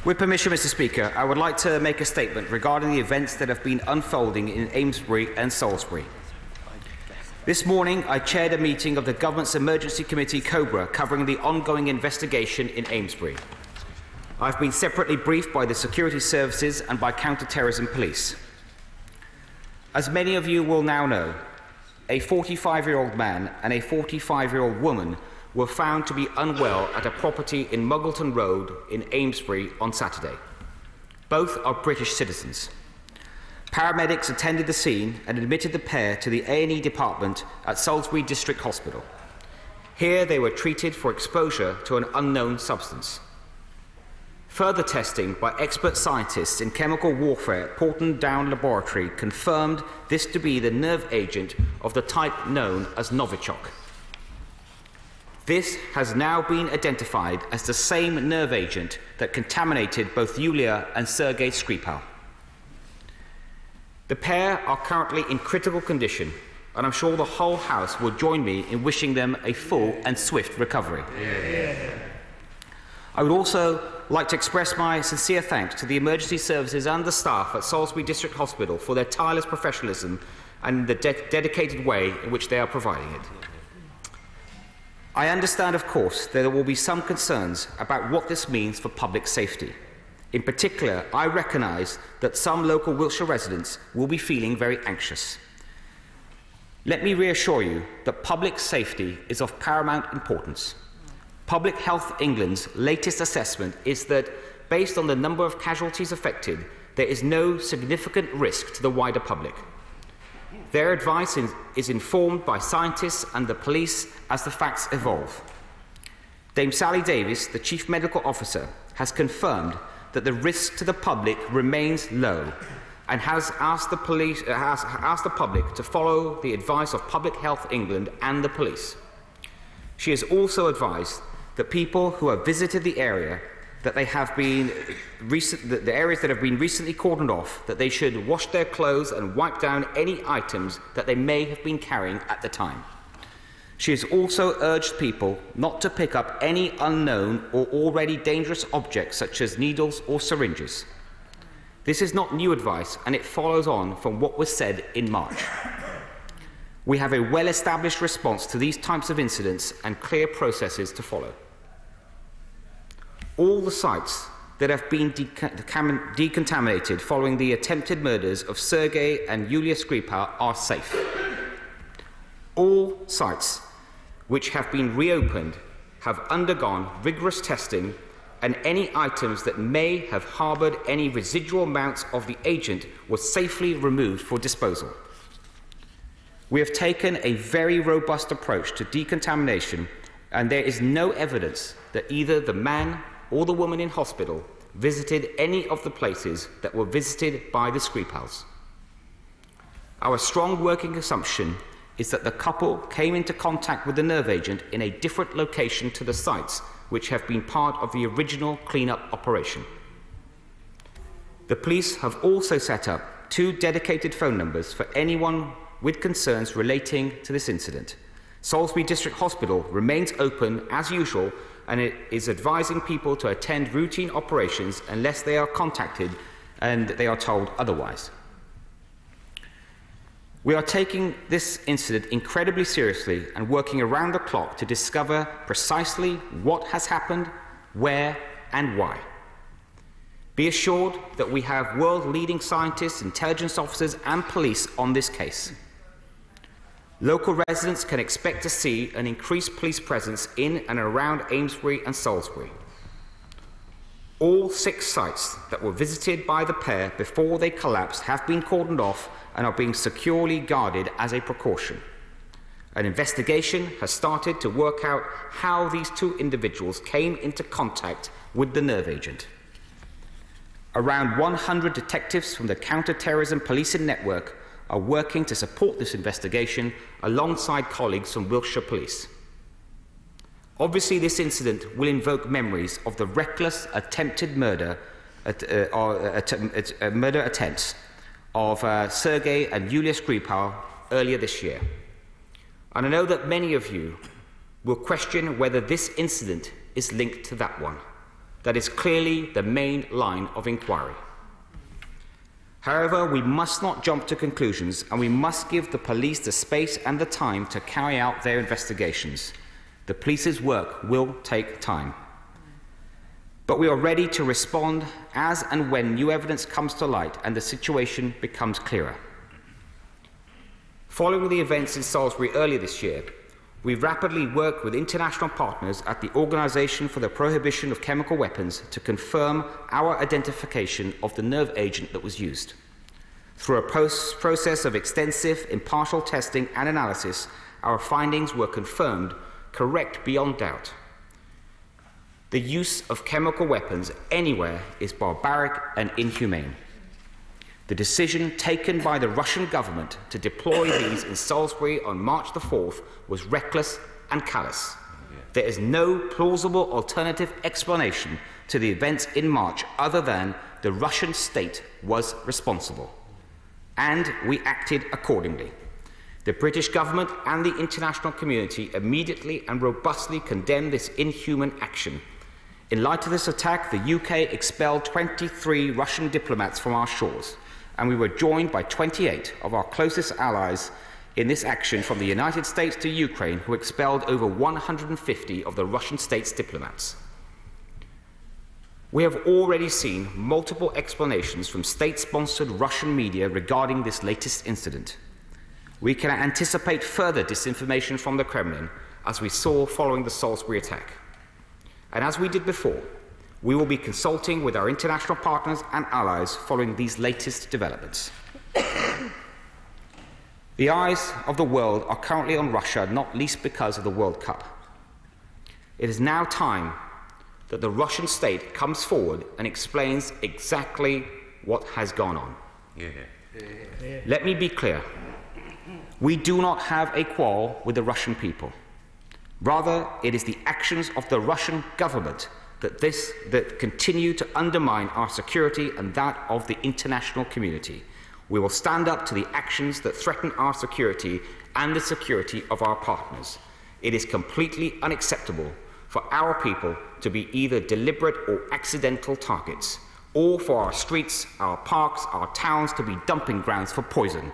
With permission, Mr. Speaker, I would like to make a statement regarding the events that have been unfolding in Amesbury and Salisbury. This morning, I chaired a meeting of the Government's Emergency Committee, COBRA, covering the ongoing investigation in Amesbury. I have been separately briefed by the security services and by counter-terrorism police. As many of you will now know, a 45-year-old man and a 45-year-old woman were found to be unwell at a property in Muggleton Road in Amesbury on Saturday. Both are British citizens. Paramedics attended the scene and admitted the pair to the A&E department at Salisbury District Hospital. Here they were treated for exposure to an unknown substance. Further testing by expert scientists in chemical warfare at Porton Down Laboratory confirmed this to be the nerve agent of the type known as Novichok. This has now been identified as the same nerve agent that contaminated both Yulia and Sergei Skripal. The pair are currently in critical condition, and I'm sure the whole House will join me in wishing them a full and swift recovery. I would also like to express my sincere thanks to the emergency services and the staff at Salisbury District Hospital for their tireless professionalism and the dedicated way in which they are providing it. I understand, of course, that there will be some concerns about what this means for public safety. In particular, I recognise that some local Wiltshire residents will be feeling very anxious. Let me reassure you that public safety is of paramount importance. Public Health England's latest assessment is that, based on the number of casualties affected, there is no significant risk to the wider public. Their advice is informed by scientists and the police as the facts evolve. Dame Sally Davis, the Chief Medical Officer, has confirmed that the risk to the public remains low and has asked the public to follow the advice of Public Health England and the police. She has also advised that people who have visited the area the areas that have been recently cordoned off, that they should wash their clothes and wipe down any items that they may have been carrying at the time. She has also urged people not to pick up any unknown or already dangerous objects such as needles or syringes. This is not new advice, and it follows on from what was said in March. We have a well-established response to these types of incidents and clear processes to follow. All the sites that have been decontaminated following the attempted murders of Sergei and Yulia Skripal are safe. All sites which have been reopened have undergone rigorous testing, and any items that may have harboured any residual amounts of the agent were safely removed for disposal. We have taken a very robust approach to decontamination, and there is no evidence that either the man or the woman in hospital visited any of the places that were visited by the Skripals. Our strong working assumption is that the couple came into contact with the nerve agent in a different location to the sites which have been part of the original clean-up operation. The police have also set up 2 dedicated phone numbers for anyone with concerns relating to this incident. Salisbury District Hospital remains open as usual, and it is advising people to attend routine operations unless they are contacted and they are told otherwise. We are taking this incident incredibly seriously and working around the clock to discover precisely what has happened, where and why. Be assured that we have world-leading scientists, intelligence officers and police on this case. Local residents can expect to see an increased police presence in and around Amesbury and Salisbury. All 6 sites that were visited by the pair before they collapsed have been cordoned off and are being securely guarded as a precaution. An investigation has started to work out how these 2 individuals came into contact with the nerve agent. Around 100 detectives from the counter-terrorism policing network are working to support this investigation alongside colleagues from Wiltshire Police. Obviously, this incident will invoke memories of the reckless attempted murder attempts of Sergei and Yulia Skripal earlier this year. And I know that many of you will question whether this incident is linked to that one. That is clearly the main line of inquiry. However, we must not jump to conclusions, and we must give the police the space and the time to carry out their investigations. The police's work will take time. But we are ready to respond as and when new evidence comes to light and the situation becomes clearer. Following the events in Salisbury earlier this year, we rapidly worked with international partners at the Organisation for the Prohibition of Chemical Weapons to confirm our identification of the nerve agent that was used. Through a process of extensive, impartial testing and analysis, our findings were confirmed correct beyond doubt. The use of chemical weapons anywhere is barbaric and inhumane. The decision taken by the Russian government to deploy these in Salisbury on March the 4th was reckless and callous. There is no plausible alternative explanation to the events in March other than the Russian state was responsible. And we acted accordingly. The British government and the international community immediately and robustly condemned this inhuman action. In light of this attack, the UK expelled 23 Russian diplomats from our shores, and we were joined by 28 of our closest allies in this action, from the United States to Ukraine, who expelled over 150 of the Russian state's diplomats. We have already seen multiple explanations from state-sponsored Russian media regarding this latest incident. We can anticipate further disinformation from the Kremlin, as we saw following the Salisbury attack. And as we did before, we will be consulting with our international partners and allies following these latest developments. The eyes of the world are currently on Russia, not least because of the World Cup. It is now time that the Russian state comes forward and explains exactly what has gone on. Let me be clear. We do not have a quarrel with the Russian people. Rather, it is the actions of the Russian government that continue to undermine our security and that of the international community. We will stand up to the actions that threaten our security and the security of our partners. It is completely unacceptable for our people to be either deliberate or accidental targets, or for our streets, our parks, our towns to be dumping grounds for poison.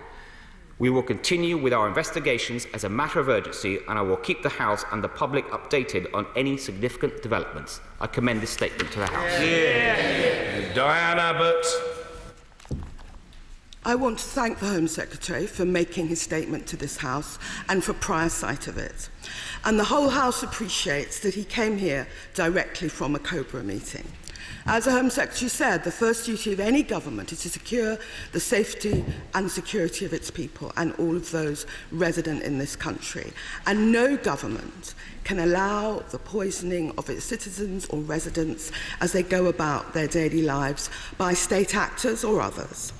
We will continue with our investigations as a matter of urgency, and I will keep the House and the public updated on any significant developments. I commend this statement to the House. Diane Abbott. I want to thank the Home Secretary for making his statement to this House and for prior sight of it. And the whole House appreciates that he came here directly from a COBRA meeting. As the Home Secretary said, the first duty of any government is to secure the safety and security of its people and all of those resident in this country. And no government can allow the poisoning of its citizens or residents as they go about their daily lives by state actors or others.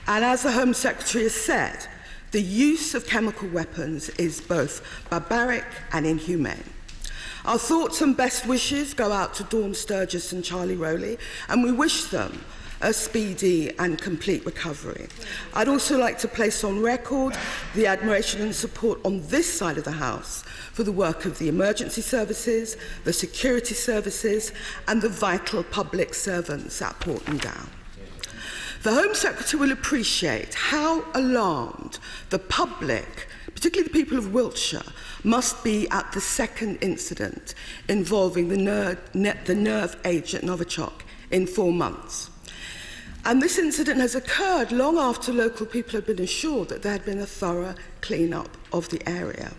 And as the Home Secretary has said, the use of chemical weapons is both barbaric and inhumane. Our thoughts and best wishes go out to Dawn Sturgis and Charlie Rowley, and we wish them a speedy and complete recovery. I'd also like to place on record the admiration and support on this side of the House for the work of the emergency services, the security services, and the vital public servants at Porton Down. The Home Secretary will appreciate how alarmed the public, particularly the people of Wiltshire, must be at the second incident involving the nerve agent Novichok in 4 months. And this incident has occurred long after local people had been assured that there had been a thorough clean-up of the area.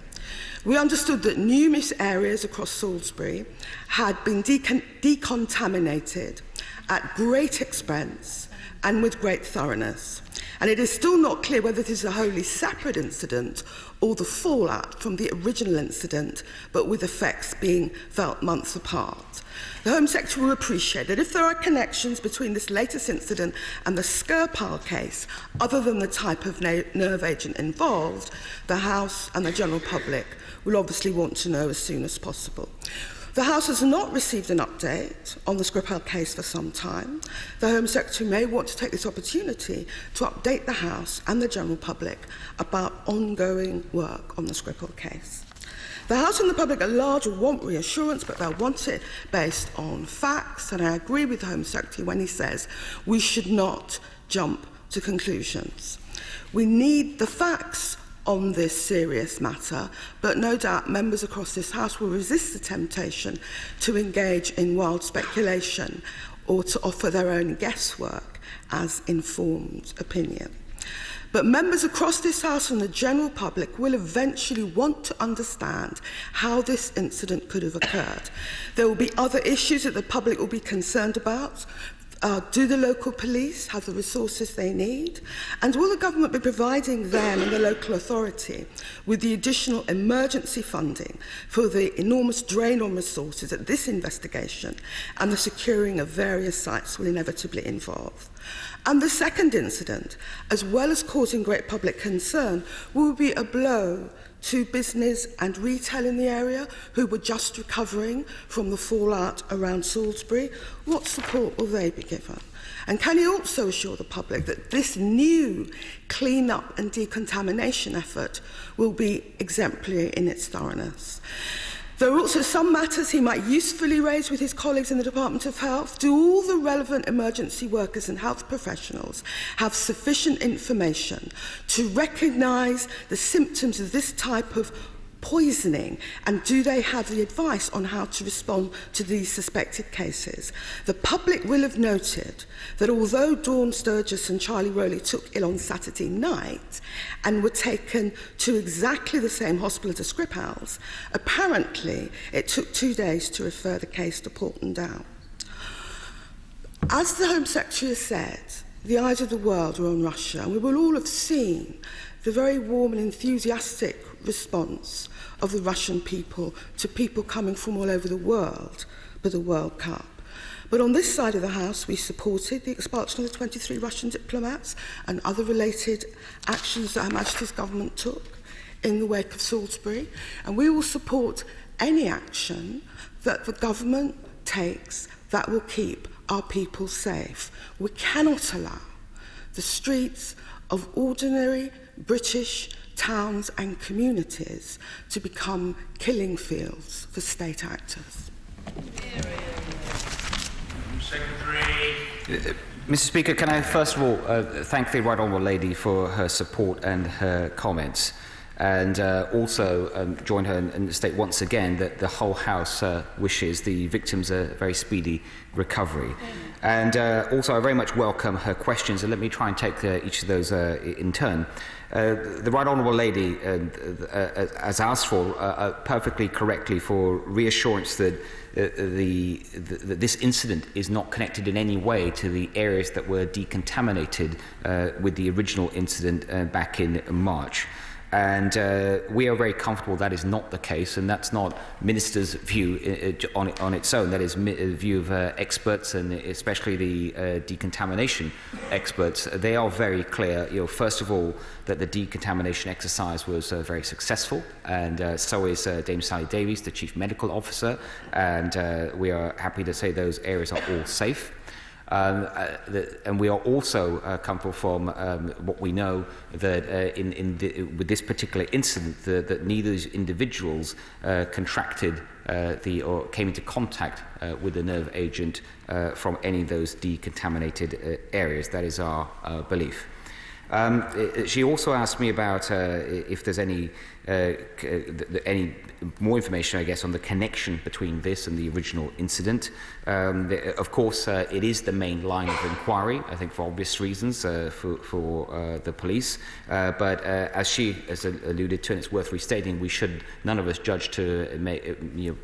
We understood that numerous areas across Salisbury had been decontaminated at great expense and with great thoroughness. And it is still not clear whether this is a wholly separate incident or the fallout from the original incident, but with effects being felt months apart. The Home Secretary will appreciate that if there are connections between this latest incident and the Skripal case, other than the type of nerve agent involved, the House and the general public will obviously want to know as soon as possible. The House has not received an update on the Skripal case for some time. The Home Secretary may want to take this opportunity to update the House and the general public about ongoing work on the Skripal case. The House and the public at large want reassurance, but they'll want it based on facts, and I agree with the Home Secretary when he says we should not jump to conclusions. We need the facts on this serious matter, but no doubt members across this House will resist the temptation to engage in wild speculation or to offer their own guesswork as informed opinion. But members across this House and the general public will eventually want to understand how this incident could have occurred. There will be other issues that the public will be concerned about. Do the local police have the resources they need? And will the government be providing them and the local authority with the additional emergency funding for the enormous drain on resources that this investigation and the securing of various sites will inevitably involve? And the second incident, as well as causing great public concern, will be a blow to business and retail in the area who were just recovering from the fallout around Salisbury. What support will they be given? And can you also assure the public that this new clean-up and decontamination effort will be exemplary in its thoroughness? There are also some matters he might usefully raise with his colleagues in the Department of Health. Do all the relevant emergency workers and health professionals have sufficient information to recognise the symptoms of this type of poisoning, and do they have the advice on how to respond to these suspected cases? The public will have noted that although Dawn Sturgis and Charlie Rowley took ill on Saturday night and were taken to exactly the same hospital as Scrip House, apparently it took 2 days to refer the case to Portland Down. As the Home Secretary has said, the eyes of the world are on Russia, and we will all have seen the very warm and enthusiastic response of the Russian people to people coming from all over the world for the World Cup. But on this side of the House, we supported the expulsion of the 23 Russian diplomats and other related actions that Her Majesty's government took in the wake of Salisbury, and we will support any action that the government takes that will keep our people safe. We cannot allow the streets of ordinary British towns and communities to become killing fields for state actors. Secretary. Mr. Speaker, can I first of all thank the Right Honourable Lady for her support and her comments, and also join her and state once again that the whole House wishes the victims a very speedy recovery. And also I very much welcome her questions, and let me try and take each of those in turn. The Right Honourable Lady has asked for, perfectly correctly, for reassurance that this incident is not connected in any way to the areas that were decontaminated with the original incident back in March. And we are very comfortable that is not the case, and that's not Minister's view on its own. That is a view of experts, and especially the decontamination experts. They are very clear, first of all, that the decontamination exercise was very successful, and so is Dame Sally Davies, the Chief Medical Officer, and we are happy to say those areas are all safe. And we are also comfortable from what we know that with this particular incident that neither individuals contracted or came into contact with the nerve agent from any of those decontaminated areas. That is our belief. She also asked me about if there's any more information, I guess, on the connection between this and the original incident. Of course, it is the main line of inquiry, I think for obvious reasons for the police. But as she has alluded to, and it's worth restating, we should, none of us, judge to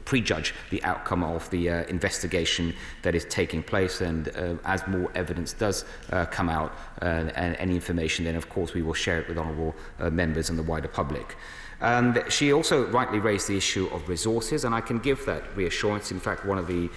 prejudge the outcome of the investigation that is taking place. And as more evidence does come out and any information, then of course we will share it with honourable members and the wider public. She also rightly raised the issue of resources, and I can give that reassurance. In fact, one of the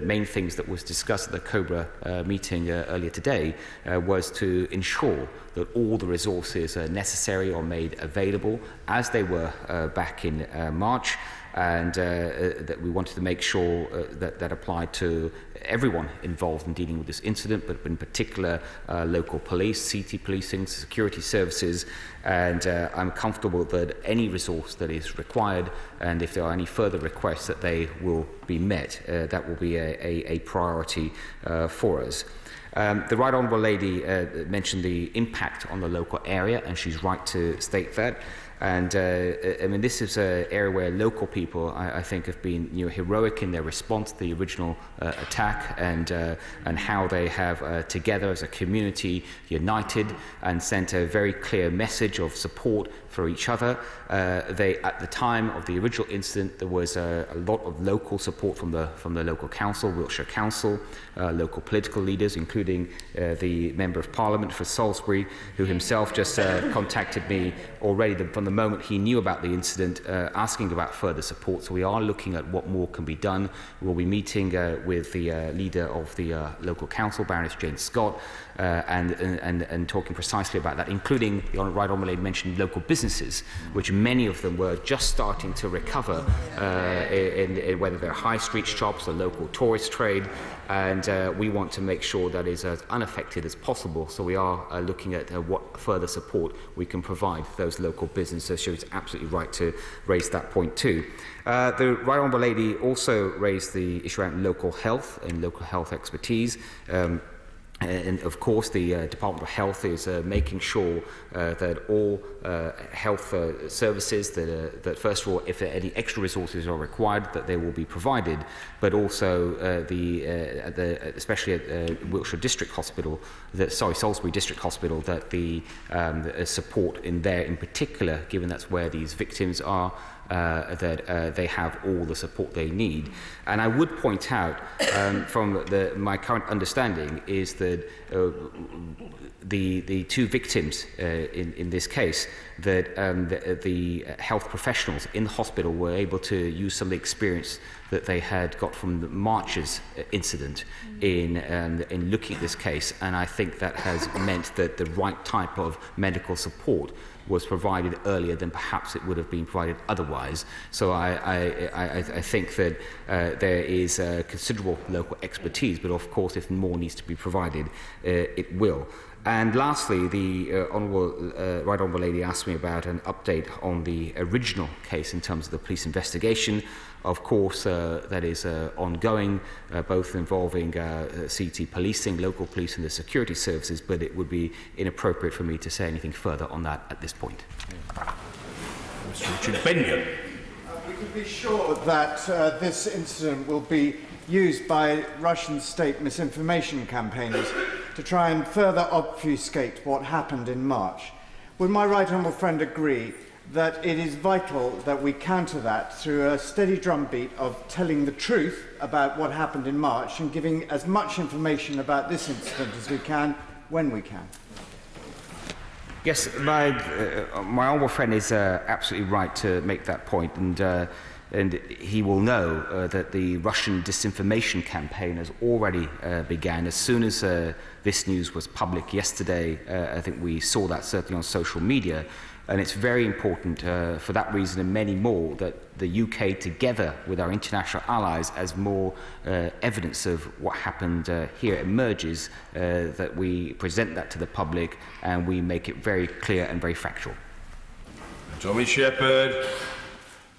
main things that was discussed at the COBRA meeting earlier today was to ensure that all the resources necessary are made available as they were back in March. and that we wanted to make sure that applied to everyone involved in dealing with this incident, but in particular local police, CT policing, security services, and I'm comfortable that any resource that is required, and if there are any further requests, that they will be met. That will be a priority for us. The Right Honourable Lady mentioned the impact on the local area, and she's right to state that. And I mean, this is an area where local people, I think, have been heroic in their response to the original attack, and how they have together as a community united and sent a very clear message of support for each other. At the time of the original incident, there was a lot of local support from the local council, Wiltshire Council, local political leaders, including the Member of Parliament for Salisbury, who himself just contacted me already from the moment he knew about the incident, asking about further support. So we are looking at what more can be done. We'll be meeting with the leader of the local council, Baroness Jane Scott, and talking precisely about that, including the Right Honourable Lady mentioned local businesses, which many of them were just starting to recover, in whether they're high street shops or local tourist trade, and we want to make sure that is as unaffected as possible. So we are looking at what further support we can provide those local businesses. She was absolutely right to raise that point too. The Right Honourable Lady also raised the issue around local health and local health expertise. And of course, the Department of Health is making sure that all health services that first of all, if any extra resources are required, that they will be provided, but also especially at Wiltshire District Hospital, Salisbury District Hospital, that the support in there in particular, given that's where these victims are, that they have all the support they need. And I would point out, from my current understanding, is that the two victims in this case, that the health professionals in the hospital were able to use some of the experience that they had got from the March's incident in looking at this case, and I think that has meant that the right type of medical support was provided earlier than perhaps it would have been provided otherwise. So I think that there is considerable local expertise, but of course if more needs to be provided, it will. And lastly, the Right Honourable Lady asked me about an update on the original case in terms of the police investigation. Of course, that is ongoing, both involving CT policing, local police and the security services, but it would be inappropriate for me to say anything further on that at this point. Mr. Richard Benyon. We can be sure that this incident will be used by Russian state misinformation campaigners to try and further obfuscate what happened in March. Would my right honourable friend agree that it is vital that we counter that through a steady drumbeat of telling the truth about what happened in March and giving as much information about this incident as we can, when we can? Yes, my honourable friend is absolutely right to make that point, and he will know that the Russian disinformation campaign has already began. As soon as this news was public yesterday, I think we saw that certainly on social media. And it's very important for that reason and many more that the UK, together with our international allies, as more evidence of what happened here emerges, that we present that to the public and we make it very clear and very factual. Tommy Shepherd.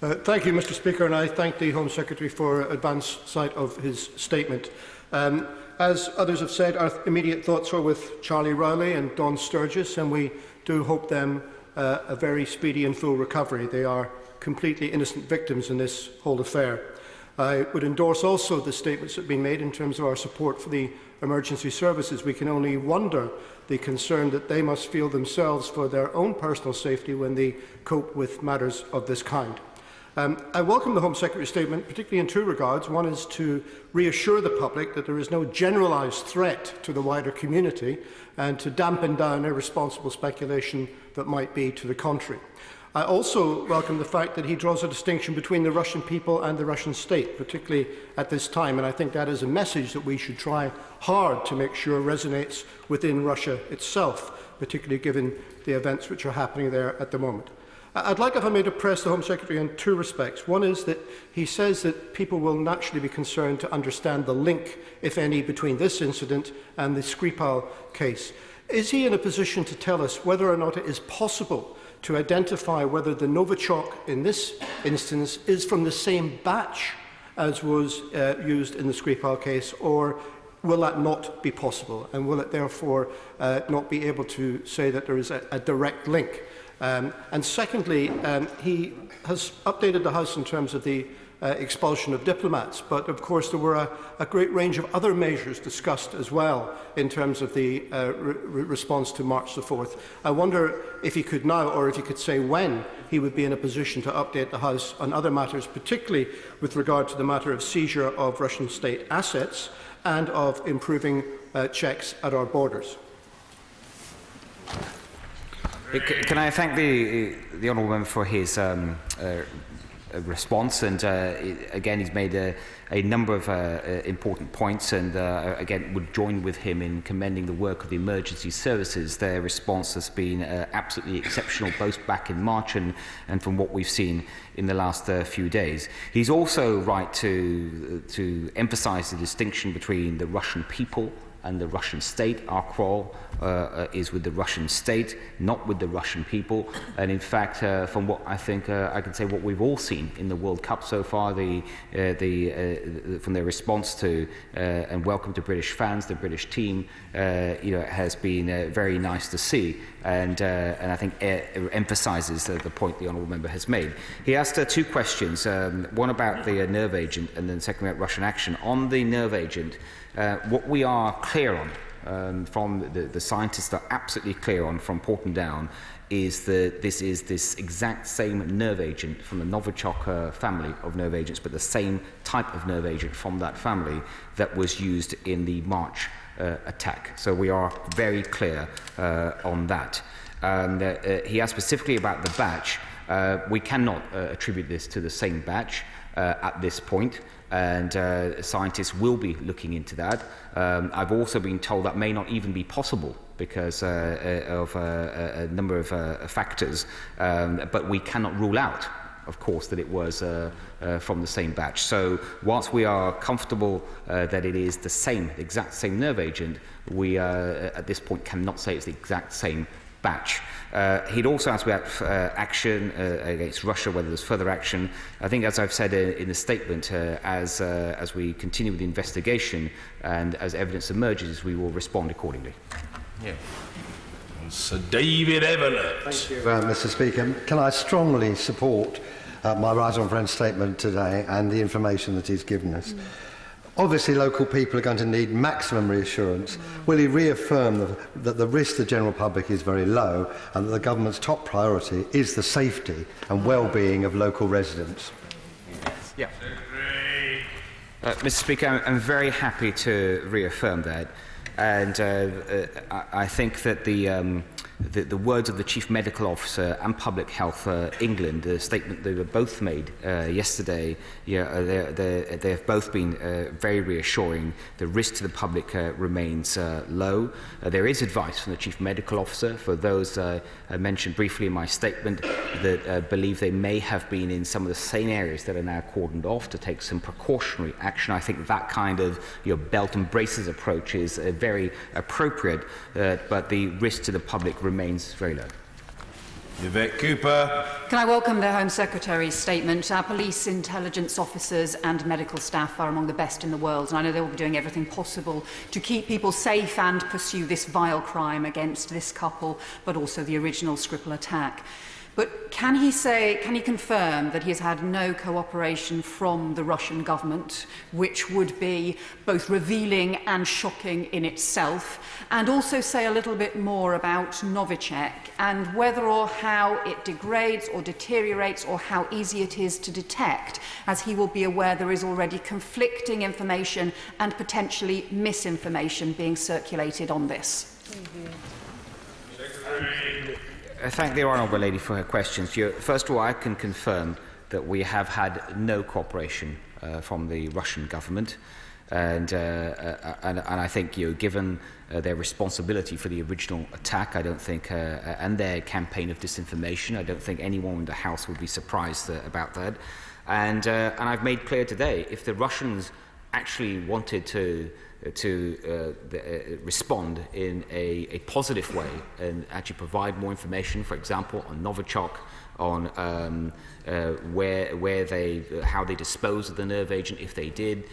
Thank you, Mr. Speaker, and I thank the Home Secretary for advance sight of his statement. As others have said, our immediate thoughts are with Charlie Rowley and Dawn Sturgis, and we do hope them a very speedy and full recovery. They are completely innocent victims in this whole affair. I would endorse also the statements that have been made in terms of our support for the emergency services. We can only wonder the concern that they must feel themselves for their own personal safety when they cope with matters of this kind. I welcome the Home Secretary's statement, particularly in two regards. One is to reassure the public that there is no generalised threat to the wider community and to dampen down irresponsible speculation that might be to the contrary. I also welcome the fact that he draws a distinction between the Russian people and the Russian state, particularly at this time, and I think that is a message that we should try hard to make sure resonates within Russia itself, particularly given the events which are happening there at the moment. I'd like, if I may, to press the Home Secretary in two respects. One is that he says that people will naturally be concerned to understand the link, if any, between this incident and the Skripal case. Is he in a position to tell us whether or not it is possible to identify whether the Novichok in this instance is from the same batch as was used in the Skripal case, or will that not be possible? And will it therefore not be able to say that there is a direct link? And secondly, he has updated the House in terms of the expulsion of diplomats, but of course there were a great range of other measures discussed as well in terms of the response to March the 4th. I wonder if he could now, or if he could say when, he would be in a position to update the House on other matters, particularly with regard to the matter of seizure of Russian state assets and of improving checks at our borders. Can I thank the honourable member for his response, and again he's made a number of important points, and again would join with him in commending the work of the emergency services. Their response has been absolutely exceptional, both back in March and from what we've seen in the last few days. He's also right to emphasise the distinction between the Russian people and the Russian state. Our quarrel is with the Russian state, not with the Russian people. And in fact, from what I think I can say, what we've all seen in the World Cup so far, from their response to and welcome to British fans, the British team, has been very nice to see, and I think emphasises the point the honourable member has made. He asked two questions, one about the nerve agent, and then second about Russian action. On the nerve agent, what we are clear on, from the scientists are absolutely clear on from Porton Down, is that this is this exact same nerve agent from the Novichok family of nerve agents, but the same type of nerve agent from that family that was used in the March attack. So we are very clear on that. He asked specifically about the batch. We cannot attribute this to the same batch at this point, and scientists will be looking into that. I've also been told that may not even be possible because of a number of factors, but we cannot rule out, of course, that it was from the same batch. So whilst we are comfortable that it is the exact same nerve agent, we at this point cannot say it's the exact same batch. He'd also asked about action against Russia, whether there's further action. I think, as I've said in the statement, as we continue with the investigation and as evidence emerges, we will respond accordingly. Yeah. Sir David Everett. Thank you, Mr. Speaker. Can I strongly support my right honourable friend's statement today and the information that he's given us? Obviously, local people are going to need maximum reassurance. Will he reaffirm that the risk to the general public is very low and that the government's top priority is the safety and well-being of local residents? Yeah. Mr. Speaker, I'm very happy to reaffirm that. And I think that the words of the Chief Medical Officer and Public Health England, the statement they were both made yesterday, they have both been very reassuring. The risk to the public remains low. There is advice from the Chief Medical Officer for those I mentioned briefly in my statement that believe they may have been in some of the same areas that are now cordoned off to take some precautionary action. I think that kind of belt and braces approach is very appropriate, but the risk to the public remains very low. Yvette Cooper. Can I welcome the Home Secretary's statement? Our police, intelligence officers and medical staff are among the best in the world, and I know they will be doing everything possible to keep people safe and pursue this vile crime against this couple, but also the original Skripal attack. But can he confirm that he has had no cooperation from the Russian government, which would be both revealing and shocking in itself, and also say a little bit more about Novichok and whether or how it degrades or deteriorates or how easy it is to detect, as he will be aware there is already conflicting information and potentially misinformation being circulated on this? I thank the honourable lady for her questions. First of all, I can confirm that we have had no cooperation from the Russian government. And I think, given their responsibility for the original attack, I don't think, and their campaign of disinformation, I don't think anyone in the House would be surprised about that. And I've made clear today, if the Russians actually wanted to respond in a positive way and actually provide more information, for example, on Novichok, on how they disposed of the nerve agent, if they did,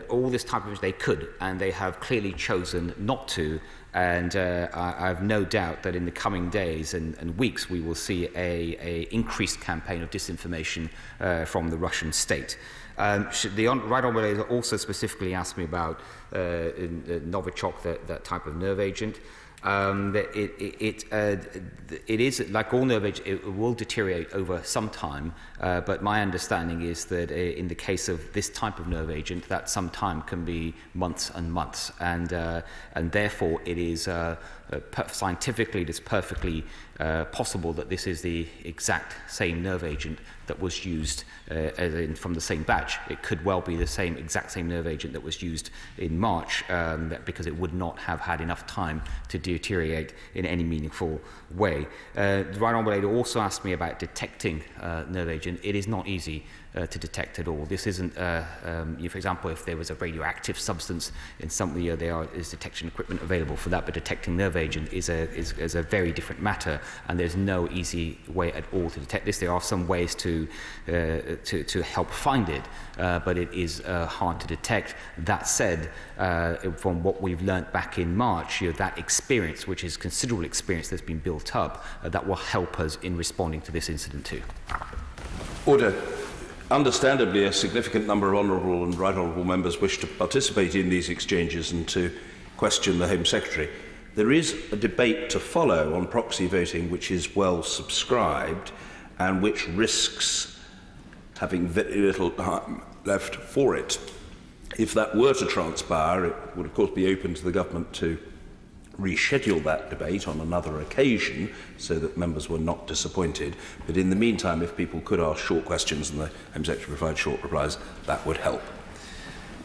all this type of, they could, and they have clearly chosen not to. And I have no doubt that in the coming days and weeks we will see a increased campaign of disinformation from the Russian state. The Right Honourable also specifically asked me about Novichok, that type of nerve agent. It is, like all nerve agent, it will deteriorate over some time, but my understanding is that in the case of this type of nerve agent, that some time can be months and months, and therefore it is scientifically it is perfectly possible that this is the exact same nerve agent that was used from the same batch. It could well be the exact same nerve agent that was used in March, because it would not have had enough time to deteriorate in any meaningful way. The Right Honourable also asked me about detecting nerve agent. It is not easy to detect at all. This isn't, for example, if there was a radioactive substance in something, there is detection equipment available for that, but detecting nerve agent is a very different matter, and there's no easy way at all to detect this. There are some ways to help find it, but it is hard to detect. That said, from what we've learnt back in March, that experience, which is considerable experience that's been built up, that will help us in responding to this incident too. Order. Understandably, a significant number of honourable and right honourable members wish to participate in these exchanges and to question the Home Secretary. There is a debate to follow on proxy voting which is well subscribed and which risks having very little time left for it. If that were to transpire, it would of course be open to the government to reschedule that debate on another occasion so that members were not disappointed. But in the meantime, if people could ask short questions and the Home Secretary provide short replies, that would help.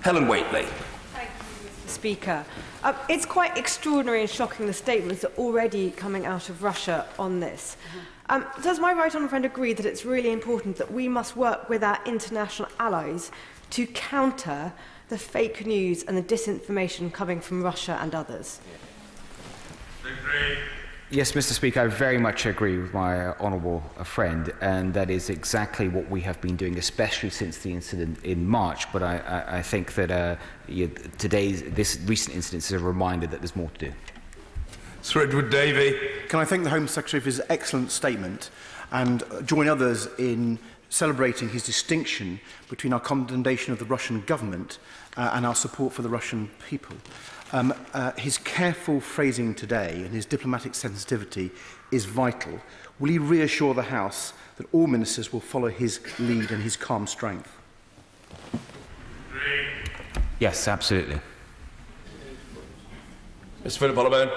Helen Whately. Thank you, Mr. Speaker. It's quite extraordinary and shocking, the statements that are already coming out of Russia on this. Does my right honourable friend agree that it's really important that we must work with our international allies to counter the fake news and the disinformation coming from Russia and others? Yes, Mr. Speaker, I very much agree with my honourable friend, and that is exactly what we have been doing, especially since the incident in March. But I think that this recent incident is a reminder that there's more to do. Sir Edward Davey. Can I thank the Home Secretary for his excellent statement and join others in celebrating his distinction between our condemnation of the Russian government and our support for the Russian people. His careful phrasing today and his diplomatic sensitivity is vital. Will he reassure the House that all ministers will follow his lead and his calm strength? Yes, absolutely. Mr. Philip Holloway.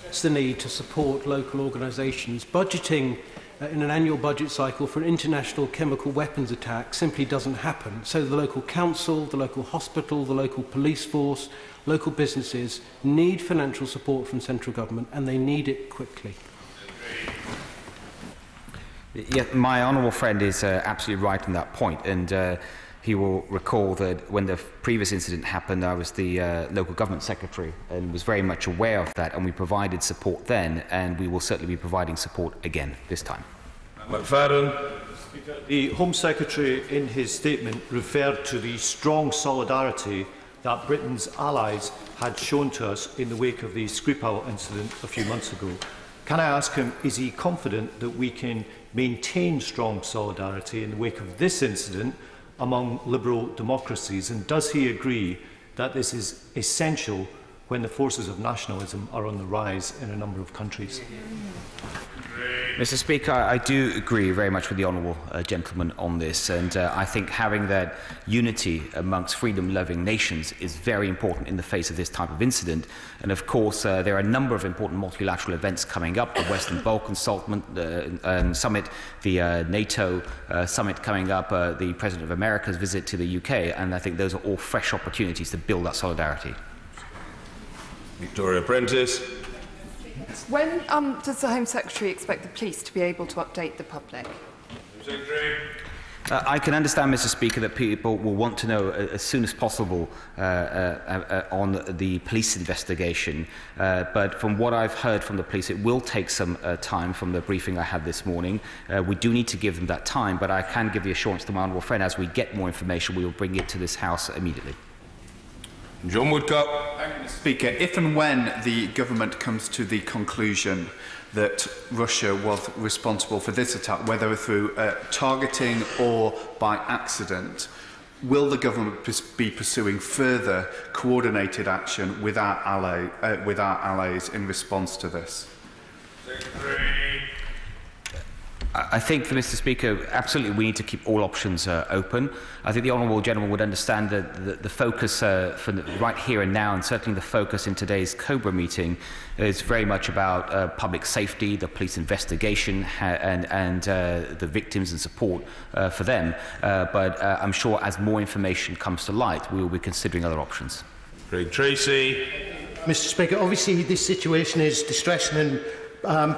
It's the need to support local organisations. Budgeting in an annual budget cycle for an international chemical weapons attack simply doesn't happen. So the local council, the local hospital, the local police force, local businesses need financial support from central government, and they need it quickly. Yeah, my honourable friend is absolutely right on that point, and he will recall that when the previous incident happened, I was the local government secretary and was very much aware of that, and we provided support then, and we will certainly be providing support again this time. McFadden. The Home Secretary in his statement referred to the strong solidarity that Britain's allies had shown to us in the wake of the Skripal incident a few months ago. Can I ask him, is he confident that we can maintain strong solidarity in the wake of this incident among liberal democracies, and does he agree that this is essential when the forces of nationalism are on the rise in a number of countries. Mr. Speaker, I do agree very much with the honourable gentleman on this, and I think having that unity amongst freedom-loving nations is very important in the face of this type of incident. And of course, there are a number of important multilateral events coming up: the Western Balkan Summit, the NATO summit coming up, the President of America's visit to the UK, and I think those are all fresh opportunities to build that solidarity. Victoria Prentice. When does the Home Secretary expect the police to be able to update the public? I can understand, Mr. Speaker, that people will want to know as soon as possible on the police investigation. But from what I've heard from the police, it will take some time from the briefing I had this morning. We do need to give them that time, but I can give the assurance to my honourable friend, as we get more information, we will bring it to this House immediately. John Woodcock. Thank you, Mr. Speaker. If and when the government comes to the conclusion that Russia was responsible for this attack, whether through targeting or by accident, will the government be pursuing further coordinated action with our allies in response to this? I think, Mr. Speaker, absolutely we need to keep all options open. I think the honourable gentleman would understand that the focus for right here and now, and certainly the focus in today's COBRA meeting, is very much about public safety, the police investigation, and the victims and support for them. But I'm sure as more information comes to light, we will be considering other options. Craig Tracy. Mr. Speaker, obviously this situation is distressing and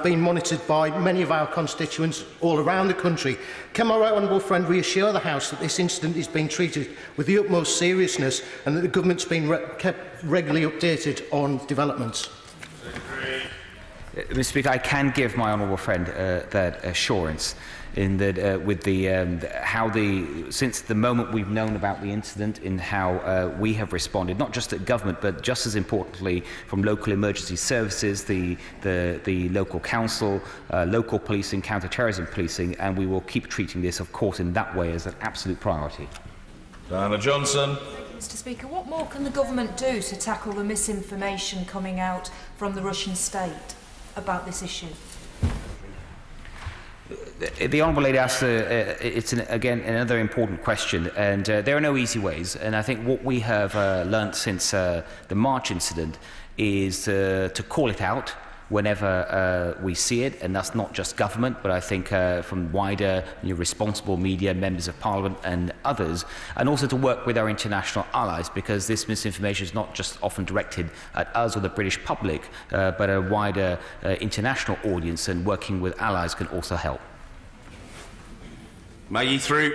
being monitored by many of our constituents all around the country. Can my right honourable friend reassure the House that this incident is being treated with the utmost seriousness and that the government's been kept regularly updated on developments? Mr. Speaker, I can give my honourable friend that assurance, in that since the moment we've known about the incident, in how we have responded, not just at government, but just as importantly from local emergency services, the local council, local policing, counter-terrorism policing, and we will keep treating this, of course, in that way as an absolute priority. Diana Johnson. Mr. Speaker, what more can the government do to tackle the misinformation coming out from the Russian state about this issue? The honourable lady asked, again, another important question, and there are no easy ways. And I think what we have learnt since the March incident is to call it out whenever we see it, and that's not just government, but I think from wider responsible media, members of Parliament and others, and also to work with our international allies, because this misinformation is not just often directed at us or the British public, but a wider international audience, and working with allies can also help. Maggie through.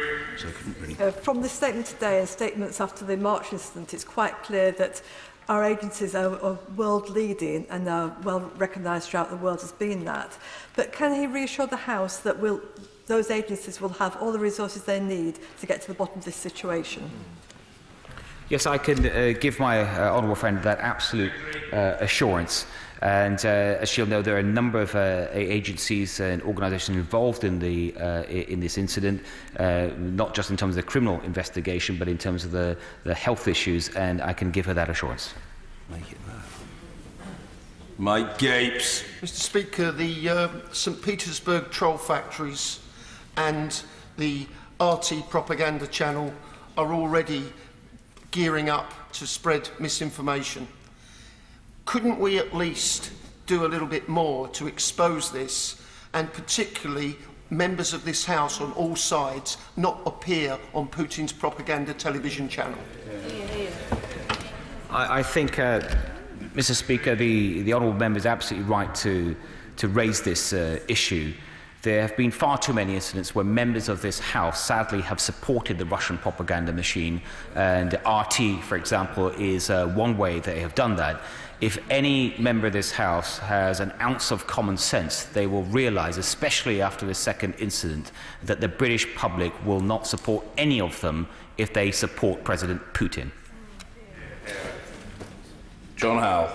From the statement today and statements after the March incident, it's quite clear that our agencies are world leading and are well recognised throughout the world as being that. But can he reassure the House that those agencies will have all the resources they need to get to the bottom of this situation? Yes, I can give my honourable friend that absolute assurance. And as she'll know, there are a number of agencies and organisations involved in this incident, not just in terms of the criminal investigation, but in terms of the health issues, and I can give her that assurance. Mike Gapes. Mr. Speaker, the St Petersburg troll factories and the RT propaganda channel are already gearing up to spread misinformation. Couldn't we at least do a little bit more to expose this, and particularly members of this House on all sides not appear on Putin's propaganda television channel? I think, Mr. Speaker, the honourable member is absolutely right to raise this issue. There have been far too many incidents where members of this House sadly have supported the Russian propaganda machine, and RT, for example, is one way they have done that. If any member of this House has an ounce of common sense, they will realise, especially after the second incident, that the British public will not support any of them if they support President Putin. John Howell.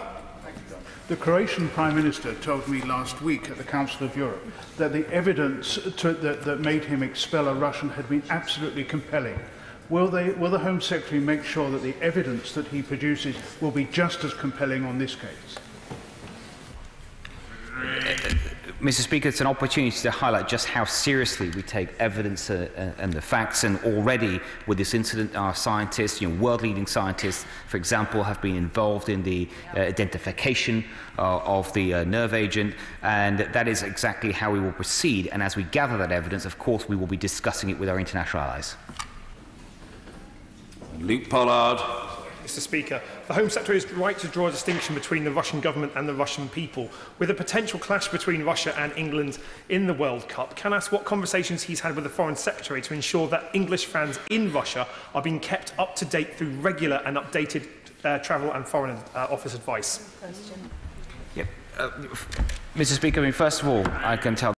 The Croatian Prime Minister told me last week at the Council of Europe that the evidence that made him expel a Russian had been absolutely compelling. will the Home Secretary make sure that the evidence that he produces will be just as compelling on this case? Mr. Speaker, it's an opportunity to highlight just how seriously we take evidence and the facts. And already with this incident, our scientists, world-leading scientists, for example, have been involved in the identification of the nerve agent. And that is exactly how we will proceed. And as we gather that evidence, of course, we will be discussing it with our international allies. Luke Pollard. Mr. Speaker, the Home Secretary is right to draw a distinction between the Russian government and the Russian people. With a potential clash between Russia and England in the World Cup, can I ask what conversations he's had with the Foreign Secretary to ensure that English fans in Russia are being kept up to date through regular and updated travel and Foreign Office advice? Yep. Mr. Speaker, first of all, I can tell